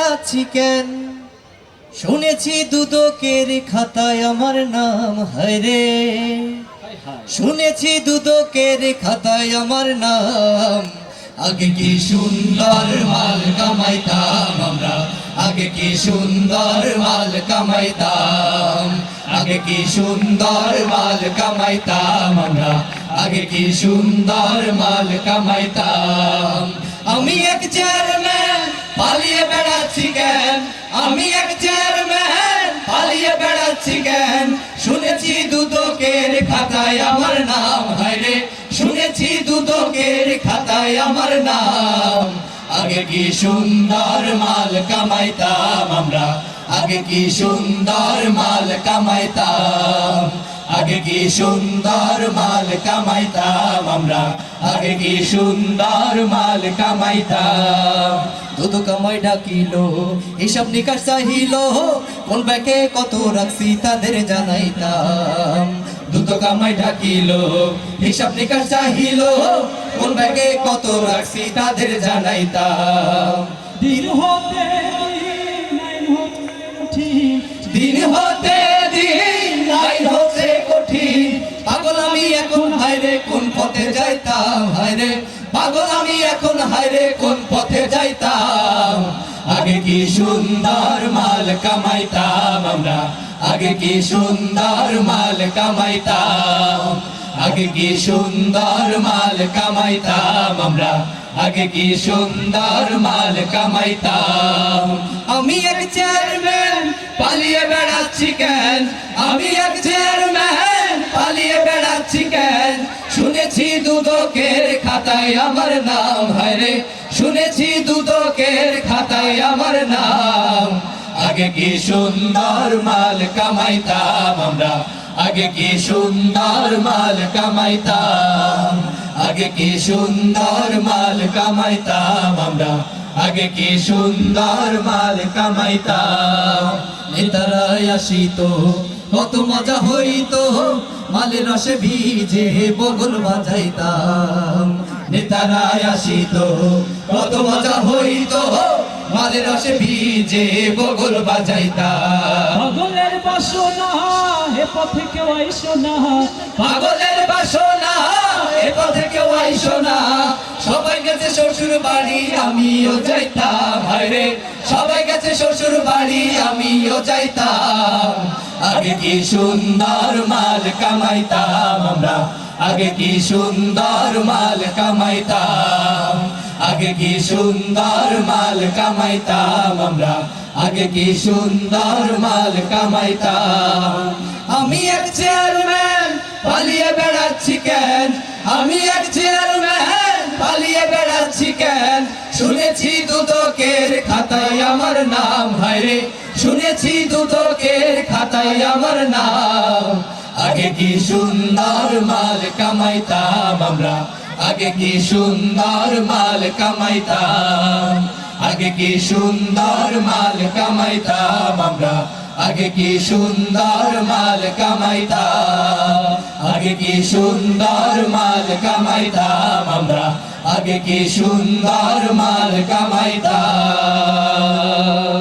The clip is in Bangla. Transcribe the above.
বেড়াচ্ছি কেন? শুনেছি দুদকের খাতায় আমার নাম, হায়রে শুনেছি দুদকের খাতায় আমার নাম। আগে কি সুন্দর মাল কামাইতাম আমরা, আগে কি সুন্দর মাল কামাইতাম, আগে কি সুন্দর মাল কামাইতাম আমরা, আগে কি সুন্দর মাল কামাইতাম। আমি এক চেয়ারম্যান পালিয়ে বেড়াচ্ছি কেন? আমি এক চেয়ারম্যান পালিয়ে বেড়াচ্ছি কেন? শুনেছি দুদকের খাতায় আমার নাম, হায়রে শুনেছি দুদকের খাতায় আমার নাম। আগে কি সুন্দর মাল কামাইতাম আমরা, আগে কি সুন্দর মাল কামাইতাম, আগে কি সুন্দর মাল কামাইতাম আমরা, আগে কি সুন্দর মাল কামাইতাম। দুদক আমায় ডাকিলো, হিসাব নিকাশ চাহিলো, কোন ব্যাকে কত রাখছি তাদের জানাইতাম। দুদক আমায় ডাকিলো, হিসাব নিকাশ চাহিলো, কোন ব্যাকে কত রাখছি তাদের জানাইতাম। দিন হতে দিন হতে দিন লাইন হচ্ছে কঠিন, পাগল আমি এখন হায়রে কোন পথে যাইতাম, হায়রে পাগল আমি এখন হায়রে কোন পথে যাইতাম। আগে কি সুন্দর মাল কামাইতাম আমরা, আগে কি সুন্দর মাল কামাইতাম, আগে কি সুন্দর মাল কামাইতাম আমরা, আগে কি সুন্দর মাল কামাইতাম। আমি এক চেয়ারম্যান পালিয়ে বেড়াচ্ছি কেন? আমি এক চেয়ারম্যান পালিয়ে বেড়াচ্ছি কেন? শুনেছি দুদকের খাতায় আমার নাম, হায়রে শুনেছি দুদকের খাতায় আমার নাম। আগে কি সুন্দর মাল কামাইতাম আমরা, আগে কি সুন্দর মাল কামাইতাম, আগে কি সুন্দর মাল কামাইতাম আমরা, আগে কি সুন্দর মাল কামাইতাম। নেতারা আসিত কত মজা হইতো, মালের রসে ভিজে বগল বাজাইতাম। নেতারা আসিত কত মজা হইতো, মালের রসে ভিজে বগল বাজাইতাম। পাগলের বাসনা এ পথে কেউ আইসো না, পাগলের বাসনা এ পথে কেউ আইসো না, সবাই গেছে শ্বশুর বাড়ি আমিও যাইতাম, হায়রে সবাই গেছে শ্বশুর বাড়ি আমিও যাইতাম। আগে কি সুন্দর মাল কামাইতাম আমরা, আগে কি সুন্দর মাল কামাইতাম, আগে কি সুন্দর মাল কামাইতাম আমরা, আগে কি সুন্দর মাল কামাইতাম। আমি এক চেয়ারম্যান পালিয়ে বেড়াচ্ছি কেন? আমি এক চেয়ারম্যান পালিয়ে বেড়াচ্ছি কেন? শুনেছি দুদকের খাতায় আমার নাম, হায়রে শুনেছি দুদকের খাতায় আমার নাম। আগে কি সুন্দর মাল কামাইতাম আমরা, আগে কি সুন্দর মাল কামাইতাম, আগে কি সুন্দর মাল কামাইতাম আমরা, আগে কি সুন্দর মাল কামাইতাম, আগে কি সুন্দর মাল কামাইতাম আমরা, আগে কি সুন্দর মাল কামাইতাম।